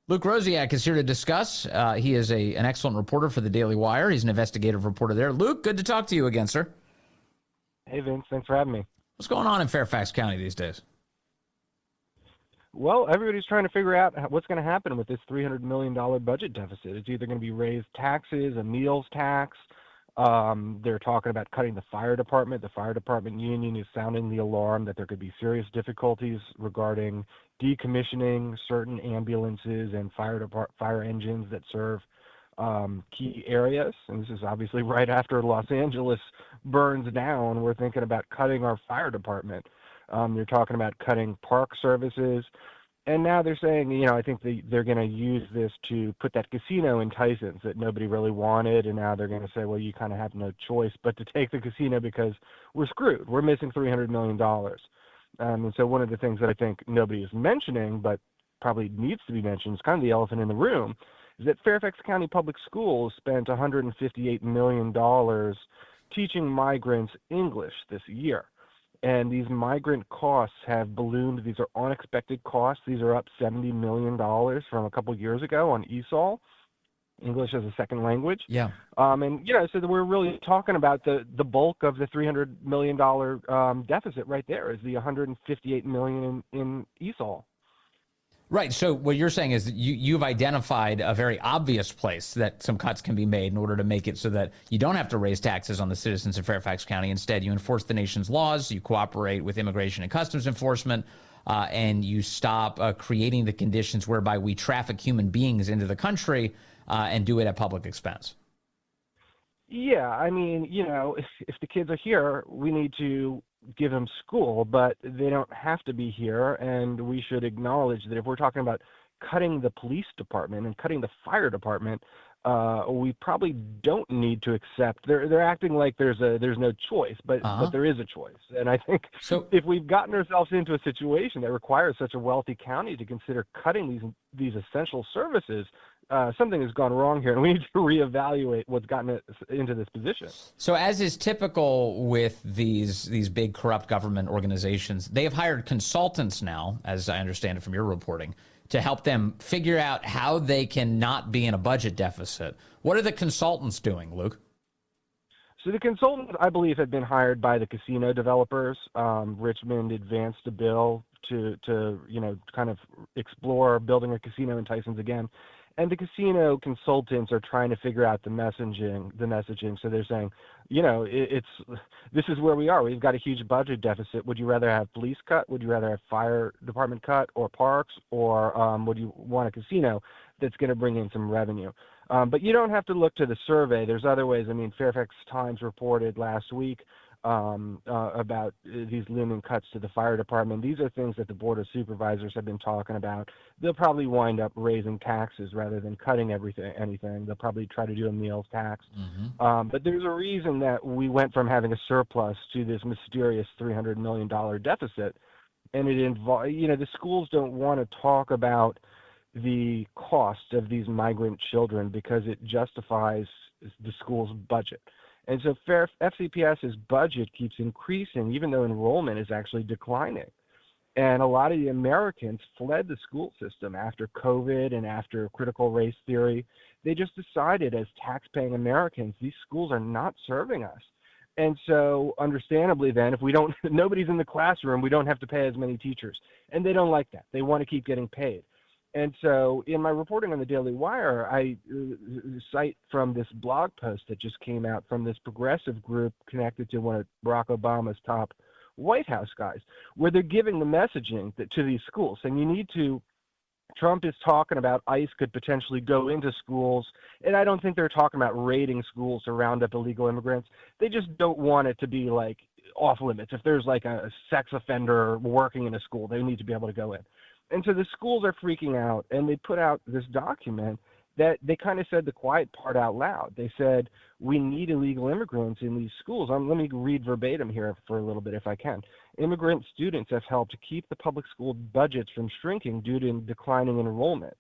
Luke Rosiak is here to discuss. He is an excellent reporter for the Daily Wire. He's an investigative reporter there. Luke, good to talk to you again, sir. Hey, Vince. Thanks for having me. What's going on in Fairfax County these days? Well, everybody's trying to figure out what's going to happen with this $300 million budget deficit. It's either going to be raised taxes, a meals tax. They're talking about cutting the fire department. The fire department union is sounding the alarm that there could be serious difficulties regarding decommissioning certain ambulances and fire engines that serve key areas. And this is obviously right after Los Angeles burns down. We're thinking about cutting our fire department. They're talking about cutting park services. And now they're saying, I think they're going to use this to put that casino in Tyson's that nobody really wanted. And now they're going to say, well, you kind of have no choice but to take the casino because we're screwed. We're missing $300 million. And so one of the things that I think nobody is mentioning, but probably needs to be mentioned, is kind of the elephant in the room, is that Fairfax County Public Schools spent $158 million teaching migrants English this year. And these migrant costs have ballooned. These are unexpected costs. These are up $70 million from a couple of years ago on ESOL, English as a second language. Yeah. So we're really talking about the bulk of the $300 million deficit right there is the $158 million in ESOL. Right. So what you're saying is that you've identified a very obvious place that some cuts can be made in order to make it so that you don't have to raise taxes on the citizens of Fairfax County. Instead, you enforce the nation's laws, you cooperate with immigration and customs enforcement, and you stop creating the conditions whereby we traffic human beings into the country and do it at public expense. Yeah, I mean, if the kids are here, we need to give them school, but they don't have to be here. And we should acknowledge that if we're talking about cutting the police department and cutting the fire department, we probably don't need to accept. They're acting like there's no choice, but there is a choice. And I think if we've gotten ourselves into a situation that requires such a wealthy county to consider cutting these essential services, something has gone wrong here, and we need to reevaluate what's gotten us into this position. So as is typical with these big corrupt government organizations, they have hired consultants now, as I understand it from your reporting, to help them figure out how they can not be in a budget deficit. What are the consultants doing, Luke? So the consultants, I believe, have been hired by the casino developers. Richmond advanced a bill to kind of explore building a casino in Tyson's again. And the casino consultants are trying to figure out the messaging. So they're saying, this is where we are. We've got a huge budget deficit. Would you rather have police cut? Would you rather have fire department cut or parks? Or would you want a casino that's going to bring in some revenue? But you don't have to look to the survey. There's other ways. I mean, Fairfax Times reported last week about these looming cuts to the fire department. These are things that the Board of Supervisors have been talking about. They'll probably wind up raising taxes rather than cutting anything. They'll probably try to do a meals tax. Mm-hmm. But there's a reason that we went from having a surplus to this mysterious $300 million deficit. And it involves, the schools don't want to talk about the cost of these migrant children because it justifies the school's budget. And so FCPS's budget keeps increasing, even though enrollment is actually declining. And a lot of the Americans fled the school system after COVID and after critical race theory. They just decided as tax-paying Americans, these schools are not serving us. And so understandably then, if nobody's in the classroom, we don't have to pay as many teachers. And they don't like that. They want to keep getting paid. And so in my reporting on the Daily Wire, I cite from this blog post that just came out from this progressive group connected to one of Barack Obama's top White House guys, where they're giving the messaging to these schools. And Trump is talking about ICE could potentially go into schools, and I don't think they're talking about raiding schools to round up illegal immigrants. They just don't want it to be like off limits. If there's like a sex offender working in a school, they need to be able to go in. And so the schools are freaking out, and they put out this document that they kind of said the quiet part out loud. They said, we need illegal immigrants in these schools. Let me read verbatim here for a little bit if I can. Immigrant students have helped to keep the public school budgets from shrinking due to declining enrollment.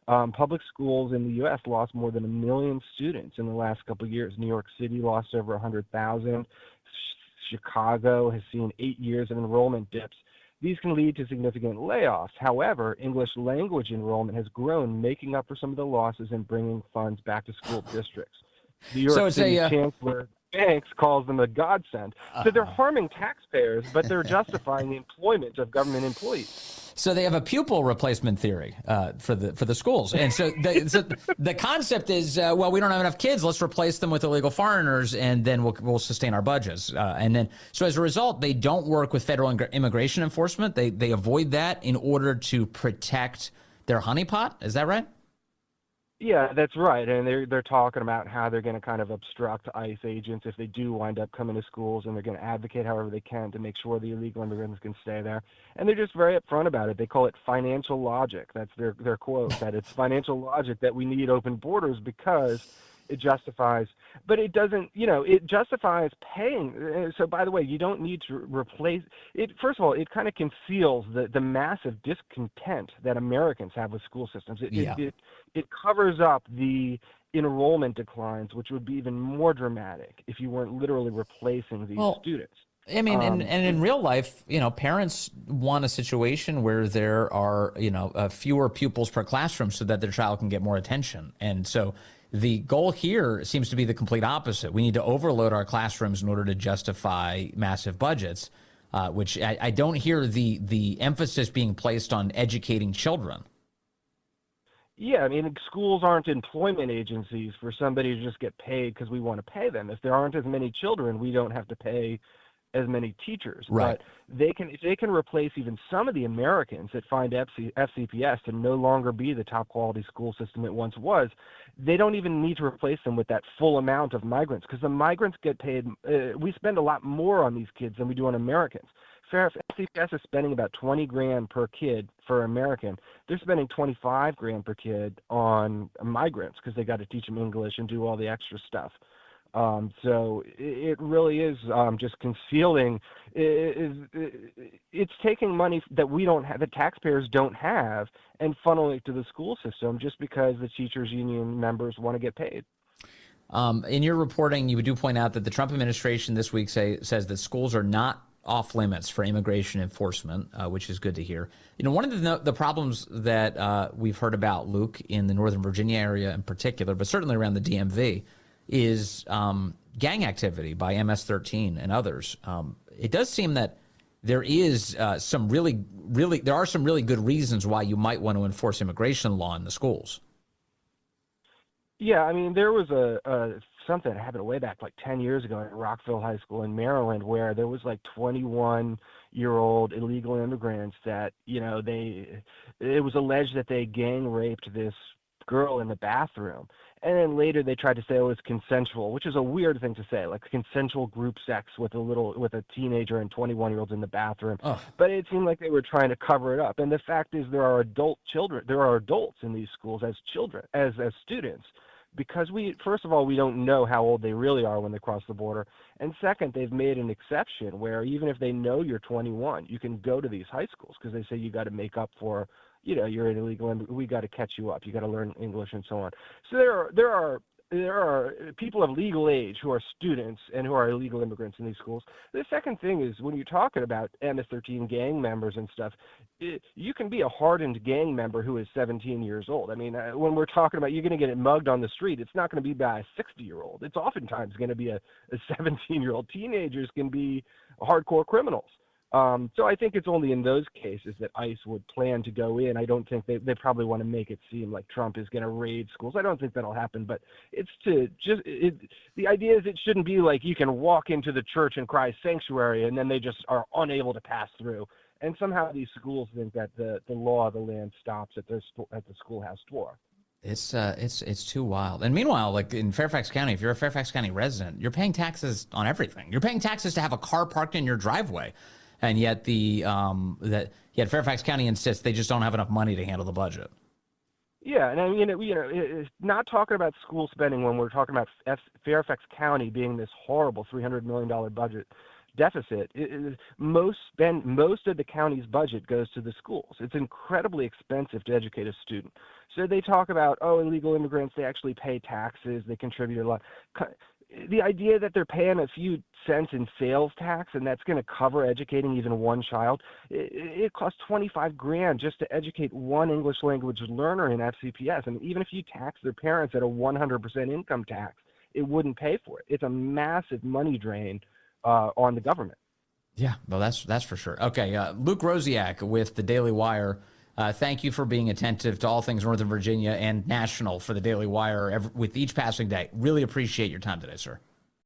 Public schools in the U.S. lost more than 1 million students in the last couple of years. New York City lost over 100,000. Chicago has seen 8 years of enrollment dips. These can lead to significant layoffs. However, English language enrollment has grown, making up for some of the losses and bringing funds back to school districts. New York City Chancellor Banks calls them a godsend. So they're harming taxpayers, but they're justifying the employment of government employees. So they have a pupil replacement theory for the schools, and so the concept is, well, we don't have enough kids. Let's replace them with illegal foreigners, and then we'll sustain our budgets. And then, so as a result, they don't work with federal immigration enforcement. They avoid that in order to protect their honeypot. Is that right? Yeah, that's right. And they're talking about how they're going to kind of obstruct ICE agents if they do wind up coming to schools, and they're going to advocate however they can to make sure the illegal immigrants can stay there. And they're just very upfront about it. They call it financial logic. That's their quote, that it's financial logic that we need open borders because it justifies, but it doesn't, it justifies paying. So, by the way, you don't need to replace it. First of all, it kind of conceals the massive discontent that Americans have with school systems. It covers up the enrollment declines, which would be even more dramatic if you weren't literally replacing these students. I mean, and in real life, parents want a situation where there are, fewer pupils per classroom so that their child can get more attention. And so the goal here seems to be the complete opposite. We need to overload our classrooms in order to justify massive budgets, which I don't hear the emphasis being placed on educating children. Yeah, I mean, schools aren't employment agencies for somebody to just get paid because we want to pay them. If there aren't as many children, we don't have to pay as many teachers. Right. But if they can replace even some of the Americans that find FCPS to no longer be the top quality school system it once was, they don't even need to replace them with that full amount of migrants, because the migrants get paid. We spend a lot more on these kids than we do on Americans. FCPS is spending about $20,000 per kid for American. They're spending $25,000 per kid on migrants because they got to teach them English and do all the extra stuff. So it really is just concealing. It's taking money that we don't have, that taxpayers don't have, and funneling it to the school system just because the teachers union members want to get paid. In your reporting, you do point out that the Trump administration this week says that schools are not off limits for immigration enforcement, which is good to hear. One of the problems that we've heard about, Luke, in the Northern Virginia area in particular, but certainly around the DMV, is gang activity by MS-13 and others. It does seem that there is some really good reasons why you might want to enforce immigration law in the schools. Yeah, I mean, there was something that happened way back like 10 years ago at Rockville High School in Maryland, where there was like 21-year-old illegal immigrants that, it was alleged that they gang raped this girl in the bathroom. And then later they tried to say it was consensual, which is a weird thing to say, like consensual group sex with a teenager and 21-year-olds in the bathroom. Oh. But it seemed like they were trying to cover it up. And the fact is there are adults in these schools as children, as students, because first of all, we don't know how old they really are when they cross the border. And second, they've made an exception where even if they know you're 21, you can go to these high schools because they say you got to make up for, you're an illegal and we got to catch you up. You got to learn English and so on. So there are people of legal age who are students and who are illegal immigrants in these schools. The second thing is when you're talking about MS-13 gang members and stuff, you can be a hardened gang member who is 17 years old. I mean, when we're talking about you're going to get it mugged on the street, it's not going to be by a 60-year-old. It's oftentimes going to be a 17-year-old. Teenagers can be hardcore criminals. So I think it's only in those cases that ICE would plan to go in. I don't think they probably want to make it seem like Trump is going to raid schools. I don't think that'll happen, but the idea is it shouldn't be like you can walk into the church and cry sanctuary and then they just are unable to pass through. And somehow these schools think that the law of the land stops at the schoolhouse door. It's too wild. And meanwhile, like in Fairfax County, if you're a Fairfax County resident, you're paying taxes on everything. You're paying taxes to have a car parked in your driveway. And yet yet Fairfax County insists they just don't have enough money to handle the budget. Yeah, and I mean, it's not talking about school spending when we're talking about Fairfax County being this horrible $300 million budget deficit. Most of the county's budget goes to the schools. It's incredibly expensive to educate a student. So they talk about, illegal immigrants, they actually pay taxes, they contribute a lot. the idea that they're paying a few cents in sales tax and that's going to cover educating even one child, it costs $25,000 just to educate one English language learner in FCPS. And even if you tax their parents at a 100% income tax, it wouldn't pay for it. It's a massive money drain on the government. Yeah, well, that's for sure. Okay, Luke Rosiak with the Daily Wire. Thank you for being attentive to all things Northern Virginia and national for the Daily Wire with each passing day. Really appreciate your time today, sir.